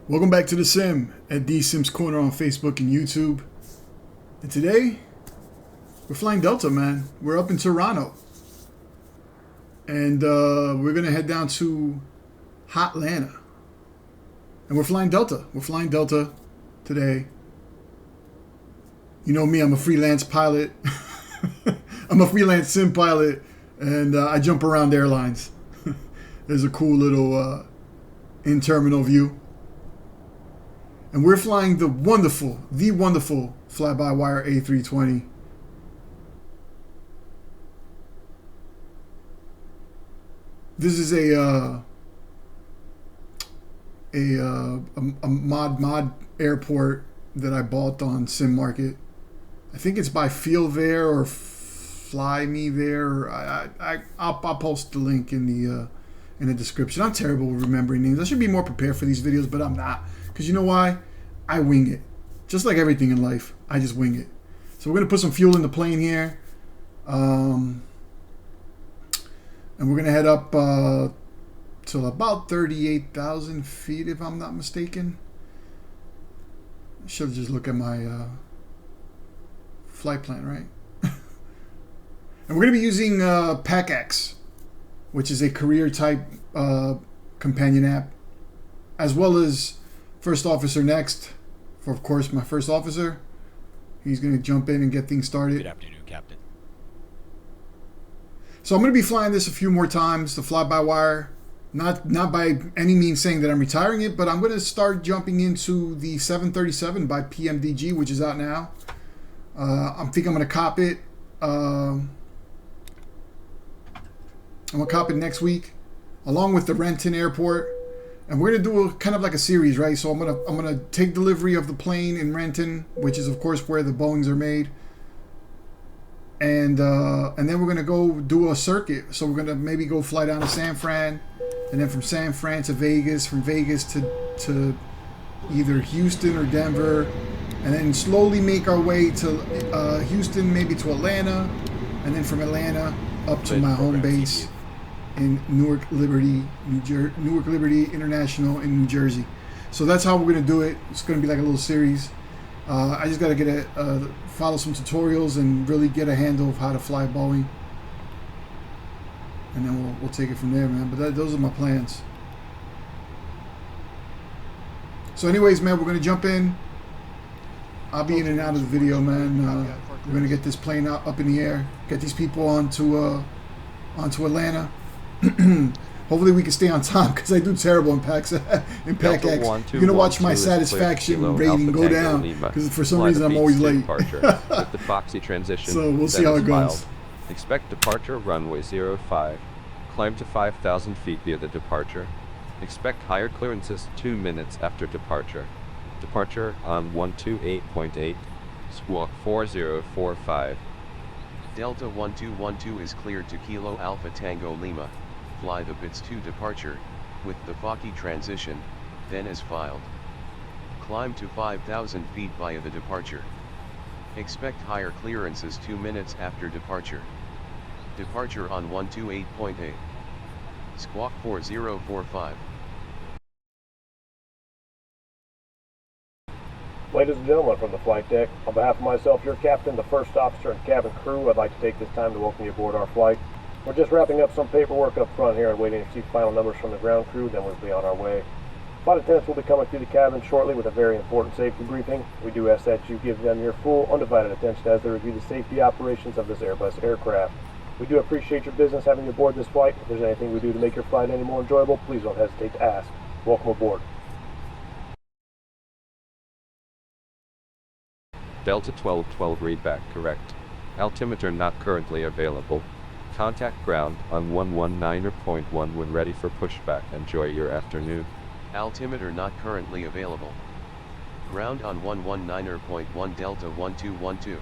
Welcome back to The Sim at D Sims Corner on Facebook and YouTube. And today, we're flying Delta, man. We're up in Toronto. And we're going to head down to Hotlanta. And we're flying Delta. We're flying Delta today. You know me, I'm a freelance pilot. I'm a freelance sim pilot. And I jump around airlines. There's a cool little in-terminal view. And we're flying the wonderful fly-by-wire A320. This is a mod airport that I bought on Sim Market. I think it's by Feel There or Fly Me There. I'll post the link in the description. I'm terrible with remembering names. I should be more prepared for these videos, but I'm not. Because you know why? I wing it. Just like everything in life, I just wing it. So we're going to put some fuel in the plane here. And we're going to head up to about 38,000 feet, if I'm not mistaken. I should just look at my flight plan, right? And we're going to be using PAC-X, which is a career type companion app, as well as First Officer Next, for of course my first officer. He's going to jump in and get things started. Good afternoon, Captain. So I'm going to be flying this a few more times, the fly-by-wire. Not by any means saying that I'm retiring it, but I'm going to start jumping into the 737 by PMDG, which is out now. I think I'm going to cop it. I'm going to cop it next week, along with the Renton Airport. And we're gonna do kind of like a series, right? So I'm gonna take delivery of the plane in Renton, which is of course where the Boeings are made, and then we're gonna go do a circuit. So we're gonna maybe go fly down to San Fran, and then from San Fran to Vegas, from Vegas to either Houston or Denver, and then slowly make our way to Houston, maybe to Atlanta, and then from Atlanta up to my home base in Newark Liberty International in New Jersey. So that's how we're going to do it. It's going to be like a little series. I just got to get follow some tutorials and really get a handle of how to fly Boeing. And then we'll take it from there, man. But those are my plans. So anyways, man, we're going to jump in. I'll be in and out of the video, man. We're going to get this plane up in the air. Get these people onto Atlanta. Hopefully we can stay on time, because I do terrible in PAC-X. You're gonna watch my satisfaction rating go down, because for some reason I'm always late. With the Foxy transition. So we'll see how it goes. Expect departure runway 05. Climb to 5,000 feet via the departure. Expect higher clearances 2 minutes after departure. Departure on 128.8. Squawk 4045. Delta 1212 is cleared to Kilo Alpha Tango Lima. Fly the bits to departure, with the Foxy transition, then as filed. Climb to 5,000 feet via the departure. Expect higher clearances 2 minutes after departure. Departure on 128.8. Squawk 4045. Ladies and gentlemen from the flight deck, on behalf of myself, your captain, the first officer, and cabin crew, I'd like to take this time to welcome you aboard our flight. We're just wrapping up some paperwork up front here and waiting to see final numbers from the ground crew, then we'll be on our way. Flight attendants will be coming through the cabin shortly with a very important safety briefing. We do ask that you give them your full, undivided attention as they review the safety operations of this Airbus aircraft. We do appreciate your business having you aboard this flight. If there's anything we do to make your flight any more enjoyable, please don't hesitate to ask. Welcome aboard. Delta 1212 readback correct. Altimeter not currently available. Contact ground on 119.1 when ready for pushback. Enjoy your afternoon. Altimeter not currently available. Ground on 119.1 Delta 1212.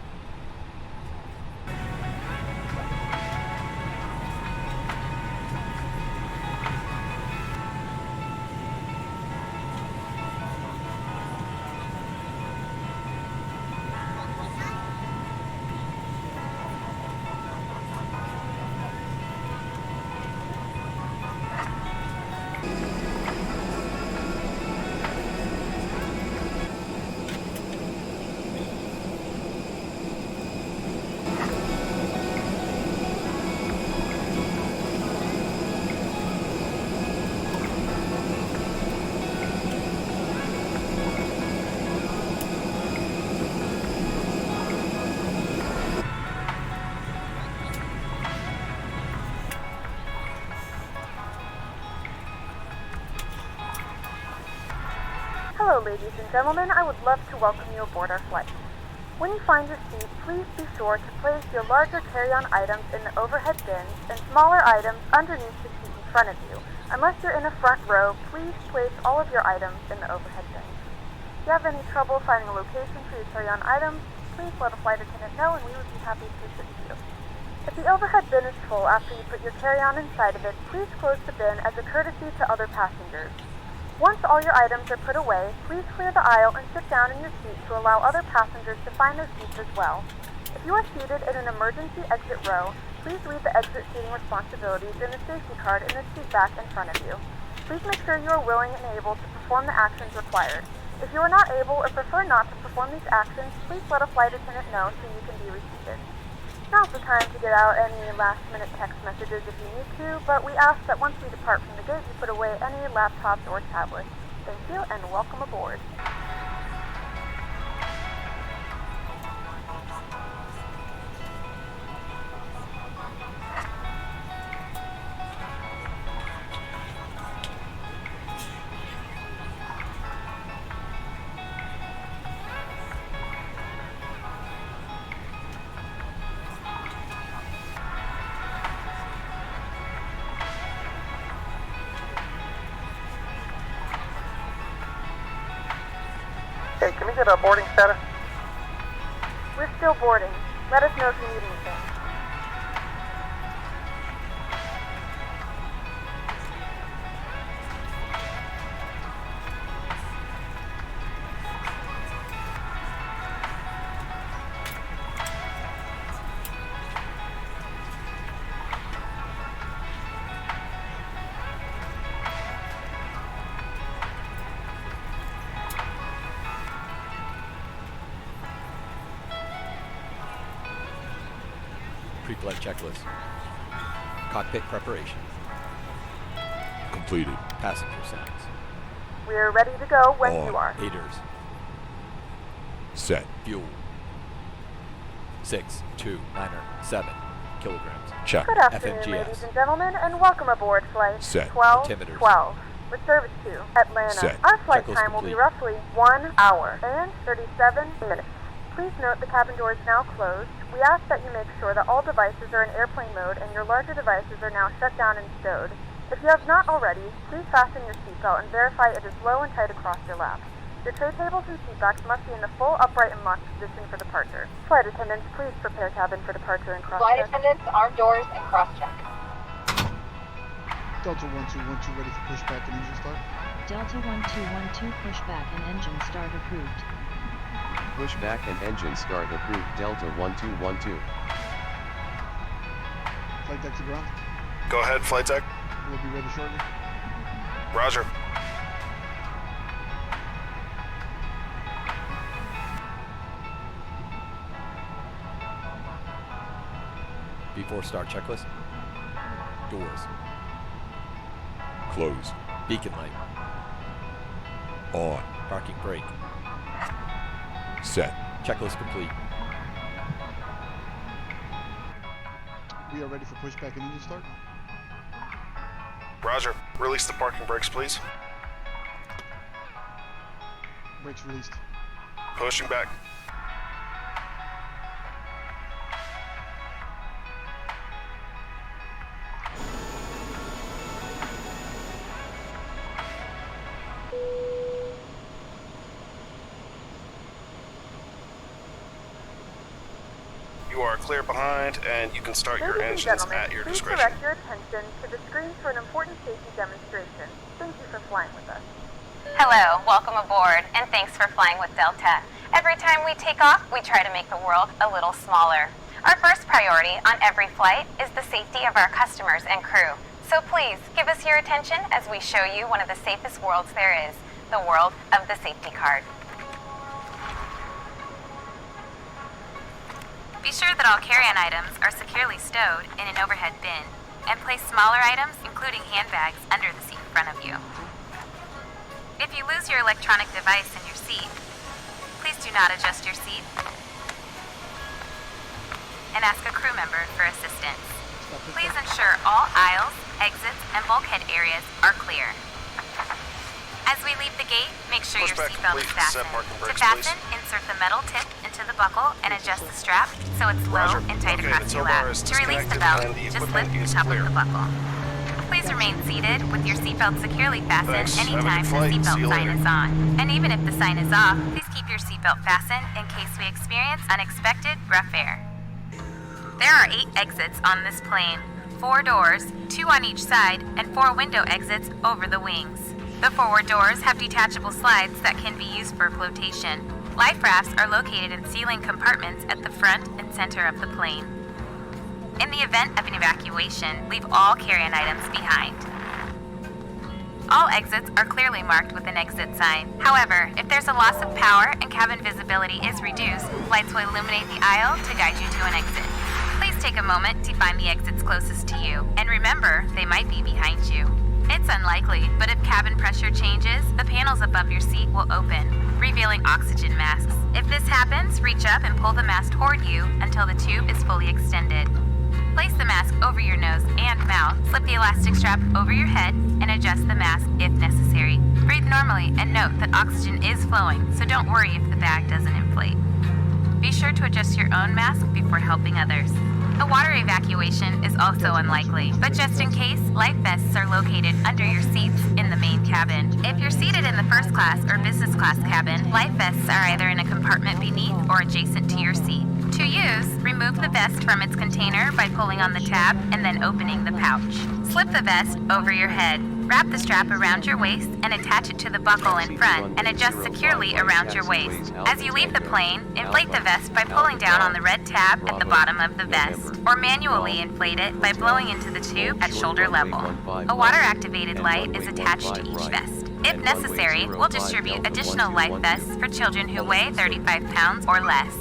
Hello, ladies and gentlemen. I would love to welcome you aboard our flight. When you find your seat, please be sure to place your larger carry-on items in the overhead bins and smaller items underneath the seat in front of you. Unless you're in a front row, please place all of your items in the overhead bins. If you have any trouble finding a location for your carry-on items, please let a flight attendant know and we would be happy to assist you. If the overhead bin is full after you put your carry-on inside of it, please close the bin as a courtesy to other passengers. Once all your items are put away, please clear the aisle and sit down in your seat to allow other passengers to find their seats as well. If you are seated in an emergency exit row, please read the exit seating responsibilities in the safety card in the seat back in front of you. Please make sure you are willing and able to perform the actions required. If you are not able or prefer not to perform these actions, please let a flight attendant know so you can be reseated. Now's the time to get out any last-minute text messages if you need to, but we ask that once we depart from the gate, you put away any laptops or tablets. Thank you, and welcome aboard. Hey, can we get a boarding status? We're still boarding. Let us know if you need anything. Pre-flight checklist. Cockpit preparation. Completed. Passenger signs. We're ready to go when On. you are. Aiders. Set. Fuel. 6,297 kilograms. Check. Good afternoon, FMGS. ladies and gentlemen, and welcome aboard flight Set. 1212 with service to Atlanta. Set. Our flight Checklist time will be complete. roughly 1 hour and 37 minutes. Please note the cabin door is now closed. We ask that you make sure that all devices are in airplane mode and your larger devices are now shut down and stowed. If you have not already, please fasten your seatbelt and verify it is low and tight across your lap. Your tray tables and seatbacks must be in the full upright and locked position for departure. Flight attendants, please prepare cabin for departure and cross-check. Flight attendants, arm doors, and cross-check. Delta 1212 ready for pushback and engine start. Delta 1212 pushback and engine start approved. Pushback and engine start approved. Delta 1212. Flight deck to ground. Go ahead, flight deck. We'll be ready shortly. Roger. Before start checklist. Doors. Closed. Beacon light. On. Parking brake. Set. Checklist complete. We are ready for pushback and engine start. Roger. Release the parking brakes, please. Brakes released. Pushing back. You are clear behind, and you can start your Ladies and engines gentlemen, at your please discretion. direct your attention to the screen for an important safety demonstration. Thank you for flying with us. Hello, welcome aboard, and thanks for flying with Delta. Every time we take off, we try to make the world a little smaller. Our first priority on every flight is the safety of our customers and crew. So please, give us your attention as we show you one of the safest worlds there is, the world of the safety card. Be sure that all carry-on items are securely stowed in an overhead bin, and place smaller items, including handbags, under the seat in front of you. If you lose your electronic device in your seat, please do not adjust your seat and ask a crew member for assistance. Please ensure all aisles, exits, and bulkhead areas are clear. As we leave the gate, make sure your Pushback seatbelt is complete. fastened. Set parking To brakes, fasten, please. insert the metal tip into the buckle and adjust the strap so it's low Roger. and tight Okay, across the your tow bar lap. is To release the disconnected belt, and the just equipment lift the is top clear. of the buckle. Please remain seated with your seatbelt securely fastened Thanks. Have a good anytime the flight. See seatbelt you sign later. is on. And even if the sign is off, please keep your seatbelt fastened in case we experience unexpected rough air. There are 8 exits on this plane, 4 doors, 2 on each side, and 4 window exits over the wings. The forward doors have detachable slides that can be used for flotation. Life rafts are located in ceiling compartments at the front and center of the plane. In the event of an evacuation, leave all carry-on items behind. All exits are clearly marked with an exit sign. However, if there's a loss of power and cabin visibility is reduced, lights will illuminate the aisle to guide you to an exit. Please take a moment to find the exits closest to you, and remember, they might be behind you. It's unlikely, but if cabin pressure changes, the panels above your seat will open, revealing oxygen masks. If this happens, reach up and pull the mask toward you until the tube is fully extended. Place the mask over your nose and mouth, slip the elastic strap over your head, and adjust the mask if necessary. Breathe normally and note that oxygen is flowing, so don't worry if the bag doesn't inflate. Be sure to adjust your own mask before helping others. A water evacuation is also unlikely, but just in case, life vests are located under your seats in the main cabin. If you're seated in the first class or business class cabin, life vests are either in a compartment beneath or adjacent to your seat. To use, remove the vest from its container by pulling on the tab and then opening the pouch. Slip the vest over your head. Wrap the strap around your waist and attach it to the buckle in front and adjust securely around your waist. As you leave the plane, inflate the vest by pulling down on the red tab at the bottom of the vest, or manually inflate it by blowing into the tube at shoulder level. A water-activated light is attached to each vest. If necessary, we'll distribute additional life vests for children who weigh 35 pounds or less.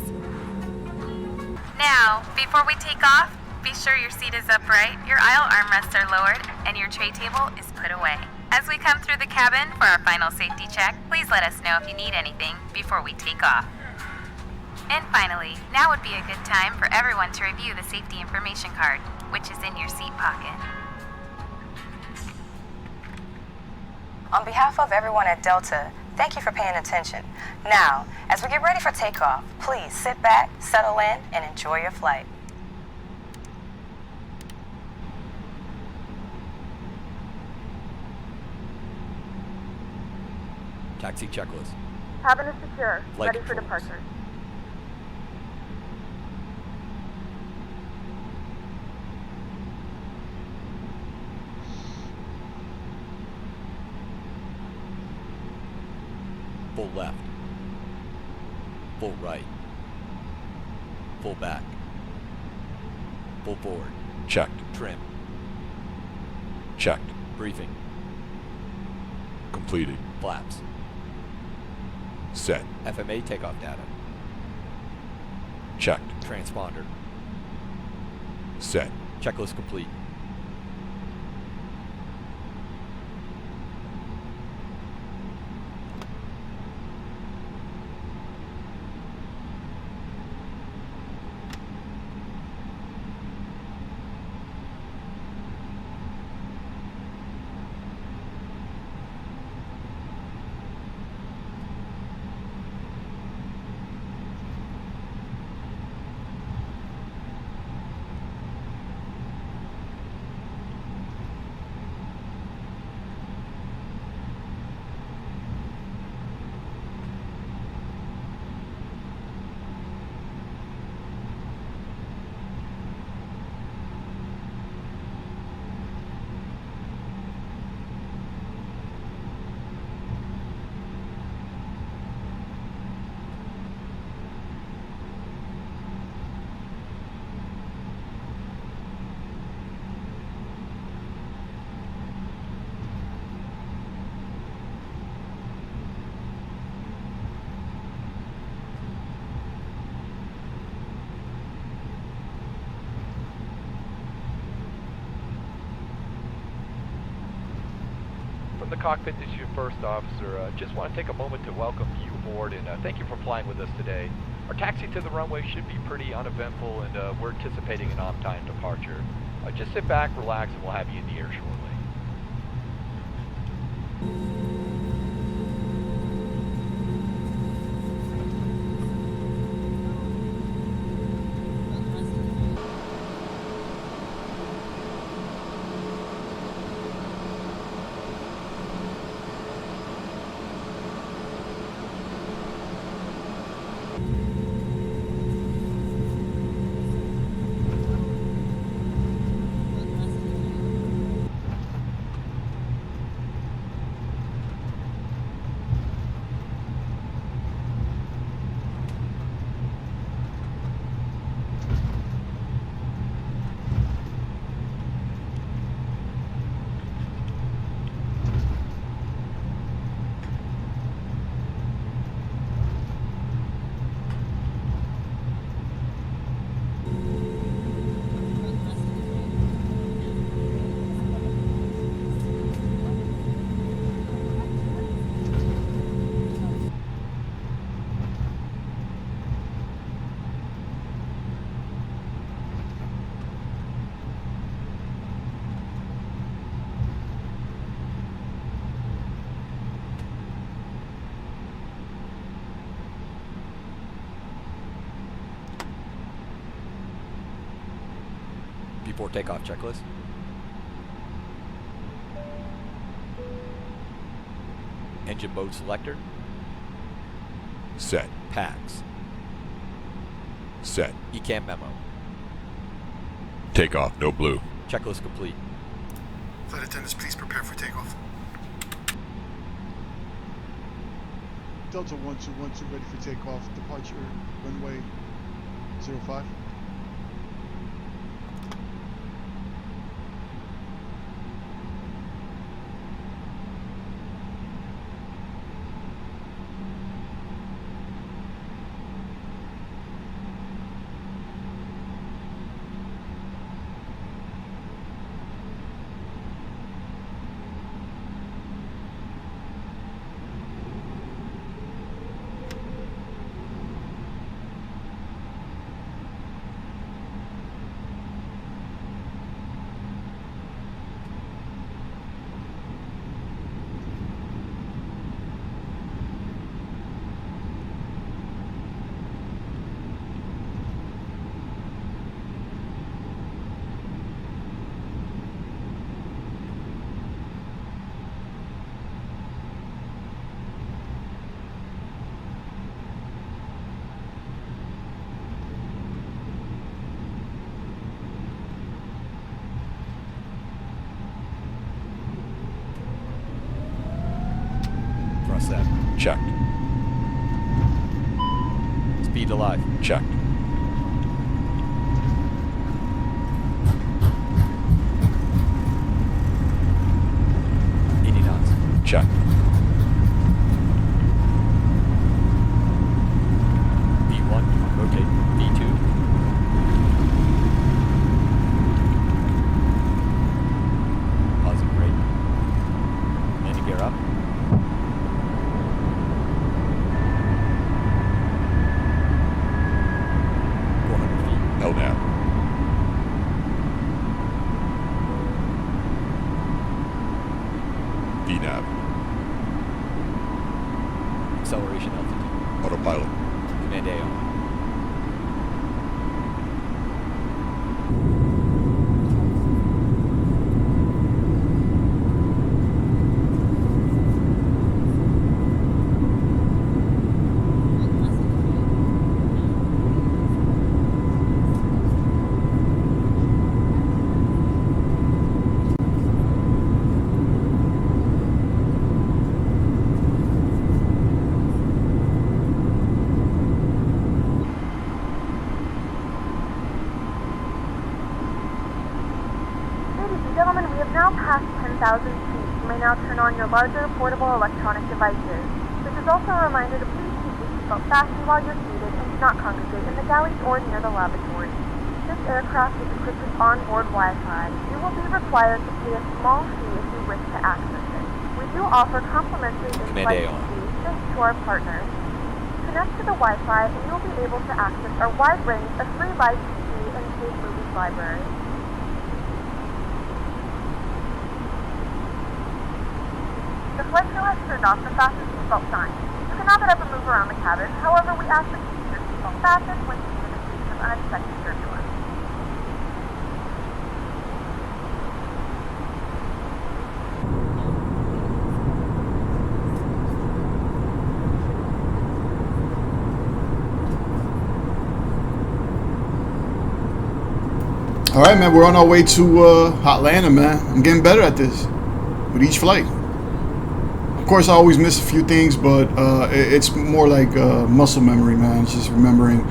Now, before we take off, be sure your seat is upright, your aisle armrests are lowered, and your tray table is put away. As we come through the cabin for our final safety check, please let us know if you need anything before we take off. And finally, now would be a good time for everyone to review the safety information card, which is in your seat pocket. On behalf of everyone at Delta, thank you for paying attention. Now, as we get ready for takeoff, please sit back, settle in, and enjoy your flight. Taxi checklist. Cabin is secure. Flight Ready for controls. departure. Full left. Full right. Full back. Full forward. Checked. Trim. Checked. Briefing. Completed. Flaps. Set. FMA takeoff data. Checked. Transponder. Set. Checklist complete. From the cockpit, this is your first officer. Just want to take a moment to welcome you aboard and thank you for flying with us today. Our taxi to the runway should be pretty uneventful, and we're anticipating an on-time departure. Just sit back, relax, and we'll have you in the air shortly. Before takeoff checklist. Engine mode selector. Set. PAC-X. Set. ECAM memo. Takeoff, no blue. Checklist complete. Flight attendants, please prepare for takeoff. Delta 1212 ready for takeoff. Departure runway 05. Thrust set. Checked. Speed to live. Checked. Checked. V1, rotate. V2. Pausing brake. Landing gear up. Held down. VNAV. Acceleration altitude. Autopilot. Command A on. Gentlemen, we have now passed 10,000 feet. You may now turn on your larger portable electronic devices. This is also a reminder to please keep your seatbelt fastened while you're seated and do not congregate in the galleys or near the lavatory. This aircraft is equipped with onboard Wi-Fi. You will be required to pay a small fee if you wish to access it. We do offer complimentary in-flight fees thanks to our partners. Connect to the Wi-Fi and you'll be able to access our wide range of free live TV and paid movies library. The flight crew has turned off the fasten seatbelt sign. You can now get up and move around the cabin. However, we ask that you keep your seatbelt fastened when seen in the case of unexpected turbulence. All right, man, we're on our way to Hotlanta, man. I'm getting better at this with each flight. Of course, I always miss a few things, but it's more like muscle memory, man. It's just remembering.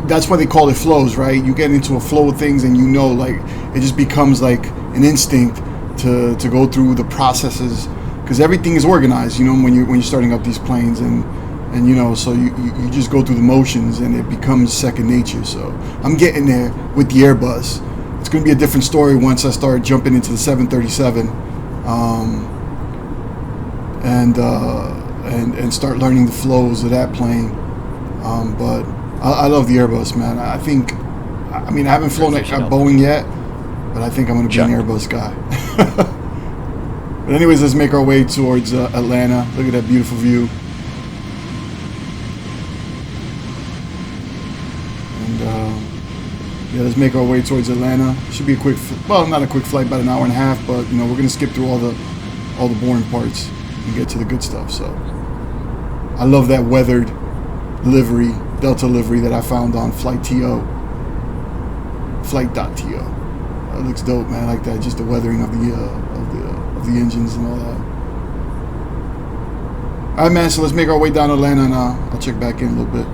That's why they call it flows, right? You get into a flow of things, and you know, like it just becomes like an instinct to go through the processes, because everything is organized, you know, when you're starting up these planes, and you know, so you just go through the motions, and it becomes second nature. So I'm getting there with the Airbus. It's going to be a different story once I start jumping into the 737. And start learning the flows of that plane. But I love the Airbus, man. I mean, I haven't flown a Boeing yet, but I think I'm going to be an Airbus guy. But anyways, let's make our way towards Atlanta. Look at that beautiful view. And Yeah, let's make our way towards Atlanta. Should be a quick, well, not a quick flight, about an hour and a half, but you know, we're gonna skip through all the boring parts and get to the good stuff. So I love that weathered livery, Delta livery that I found on flight.to. That looks dope, man. I like that, just the weathering of the engines and all that. All right, man. So let's make our way down to Atlanta, and I'll check back in a little bit.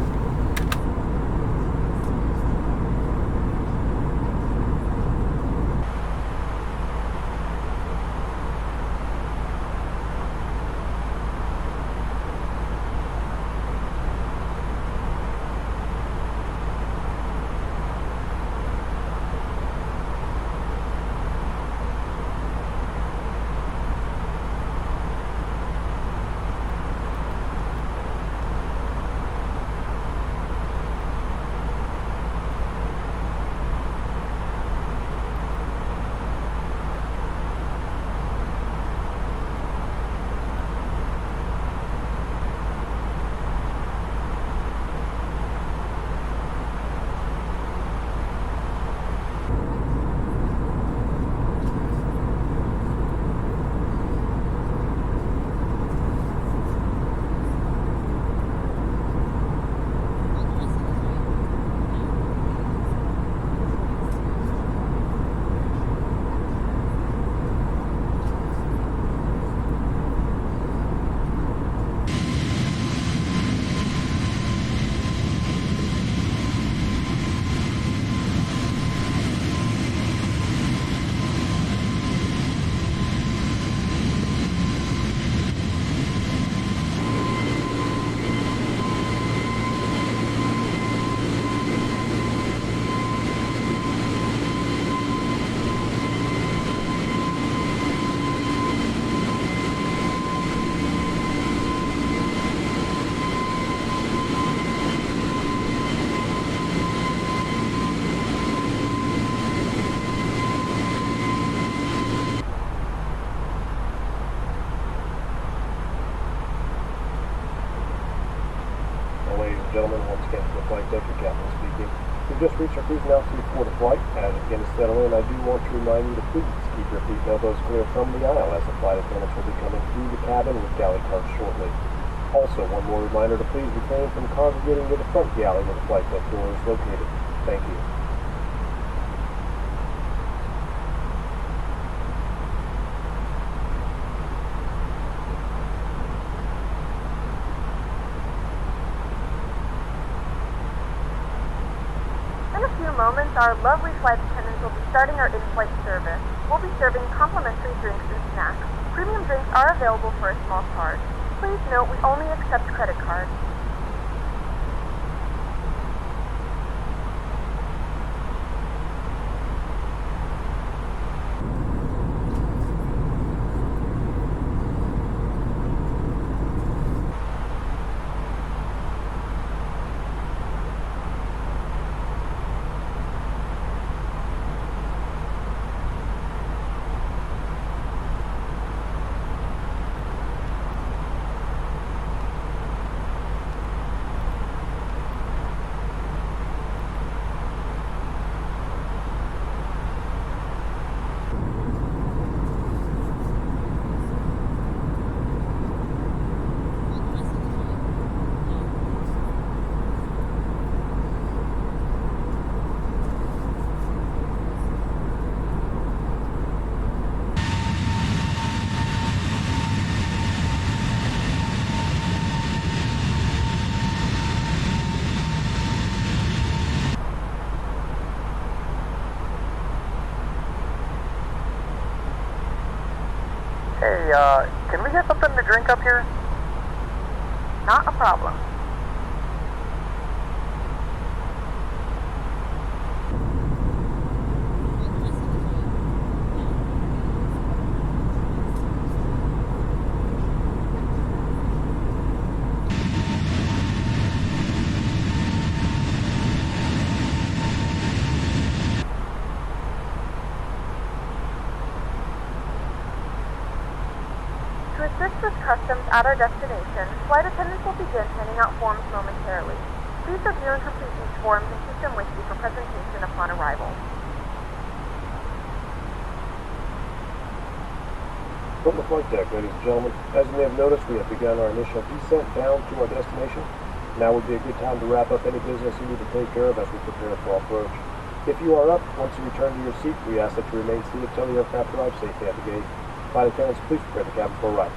Gentlemen, once again to the flight deck, your captain speaking. We've just reached our cruising altitude for the flight. As it begins to settle in, I do want to remind you to please keep your feet and elbows clear from the aisle, as the flight attendants will be coming through the cabin with galley cards shortly. Also, one more reminder to please refrain from congregating to the front galley where the flight deck door is located. Thank you. Moments, our lovely flight attendants will be starting our in-flight service. We'll be serving complimentary drinks and snacks. Premium drinks are available for a small charge. Please note we only accept credit cards. Hey, can we get something to drink up here? Not a problem. To assist with customs at our destination, flight attendants will begin handing out forms momentarily. Please review and complete these forms and keep them with you for presentation upon arrival. From the flight deck, ladies and gentlemen, as you may have noticed, we have begun our initial descent down to our destination. Now would be a good time to wrap up any business you need to take care of as we prepare for approach. If you are up, once you return to your seat, we ask that you remain seated until the aircraft arrives safely at the gate. Flight attendants, please prepare the cabin for arrival.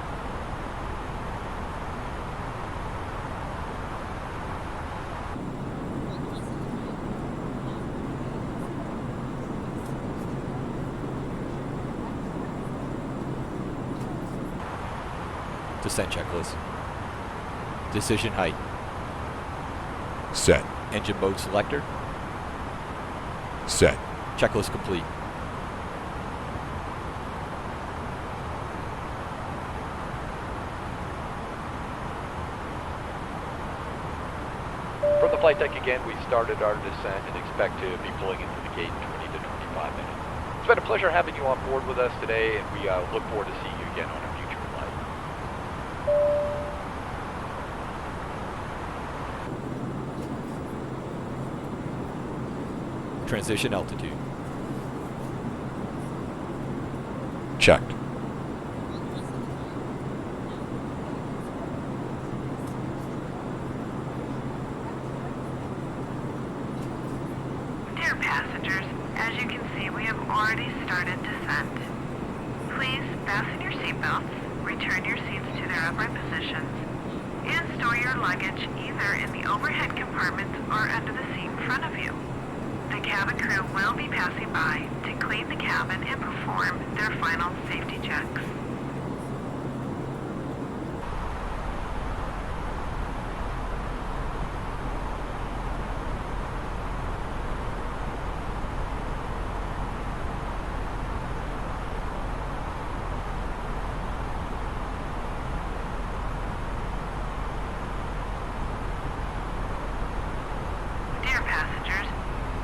Descent checklist. Decision height. Set. Engine mode selector. Set. Checklist complete. From the flight deck again, we started our descent and expect to be pulling into the gate in 20 to 25 minutes. It's been a pleasure having you on board with us today, and we look forward to seeing you again on a future flight. Transition altitude. Checked. Dear passengers, as you can see, we have already started descent. Please fasten your seatbelts, return your seats to their upright positions, and store your luggage either in the overhead compartments or under the seat in front of you. The cabin crew will be passing by to clean the cabin and perform their final safety checks. Dear passengers,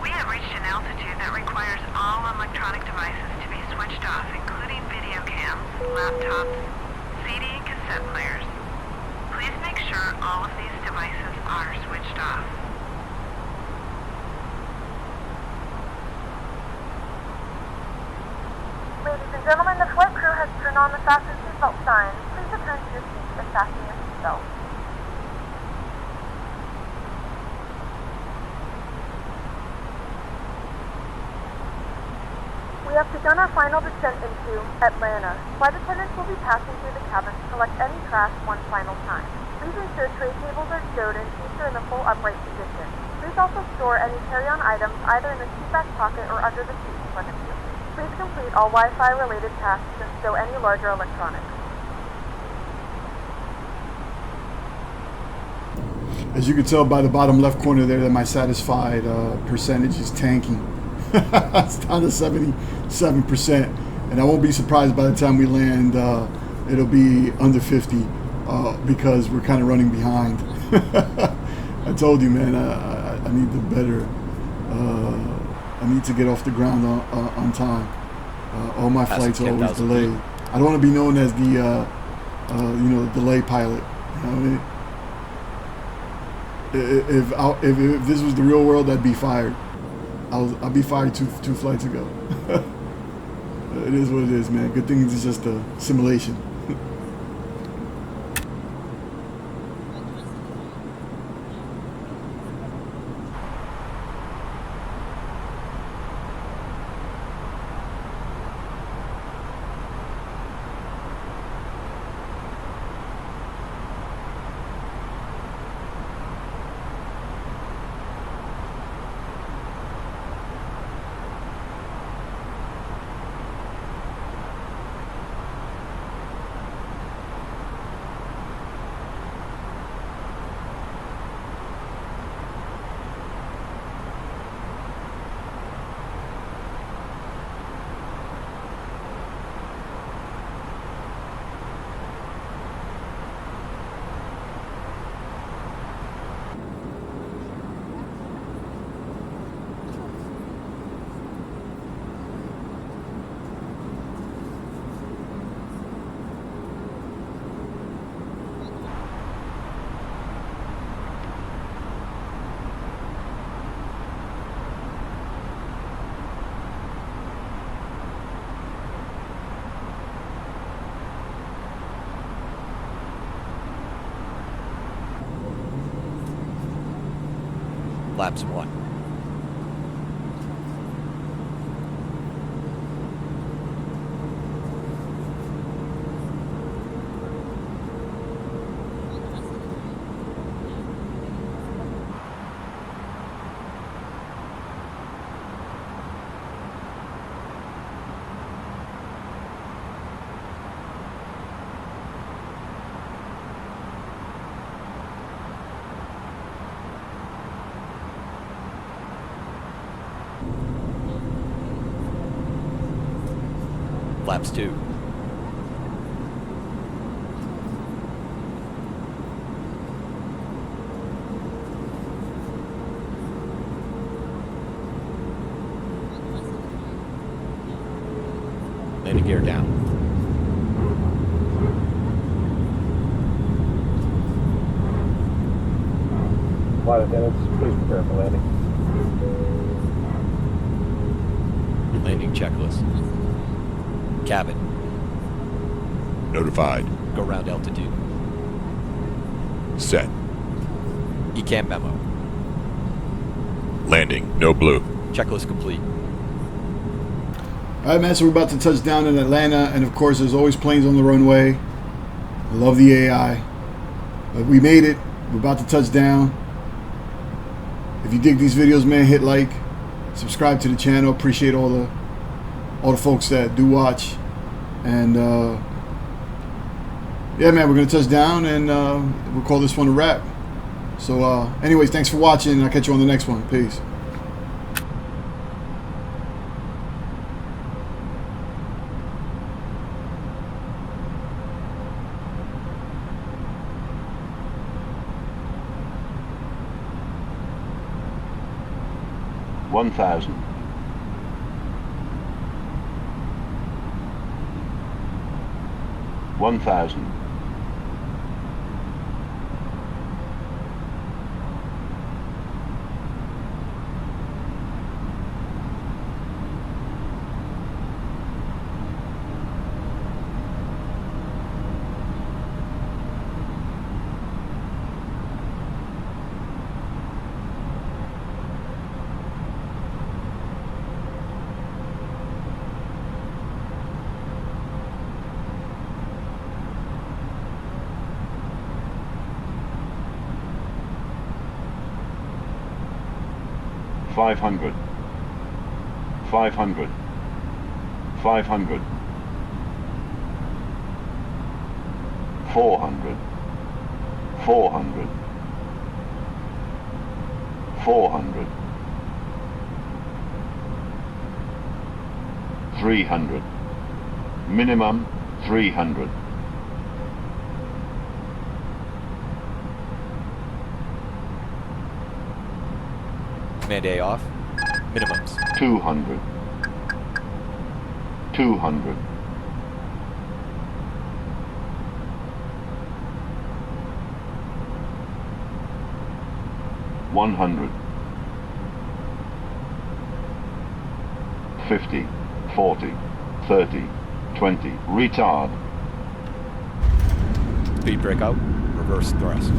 we have reached an altitude that requires all electronic devices to be switched off, including video cams, laptops, CD and cassette players. Please make sure all of these devices are switched off. Ladies and gentlemen, the flight crew has turned on the fasten seatbelt sign. Please return to your seats and fasten your seatbelt. We have begun our final descent into Atlanta. Flight attendants will be passing through the cabin to collect any trash one final time. Please ensure tray tables are stowed and seats are in the full upright position. Please also store any carry-on items either in the seat back pocket or under the seat in front of you. Please complete all Wi-Fi related tasks and stow any larger electronics. As you can tell by the bottom left corner there that my satisfied percentage is tanking. It's down to 77%, and I won't be surprised by the time we land it'll be under 50 because we're kind of running behind. I told you, man, I need the better I need to get off the ground on time. All my flights are always delayed. I don't want to be known as the delay pilot. You know what I mean? If this was the real world, I'd be fired. I'll be fired two flights ago. It is what it is, man. Good thing it's just a simulation. Laps 1. Laps 2. Landing gear down. Flight attendants, please prepare for landing. Landing checklist. Cabin. Notified. Go round altitude. Set. ECAM memo. Landing. No blue. Checklist complete. Alright, man, so we're about to touch down in Atlanta, and of course there's always planes on the runway. I love the AI. But we made it. We're about to touch down. If you dig these videos, man, hit like, subscribe to the channel. Appreciate all the folks that do watch. And yeah, man, we're gonna touch down, and we'll call this one a wrap. So anyways, thanks for watching. I'll catch you on the next one. Peace. $1,000. $1,000. $500. $500. $500. $400. $400. $400. $300. Minimum $300. Command A off. Minimums. 200. 200. 100. 50. 40. 30. 20. Retard. Speed breakout. Reverse thrust.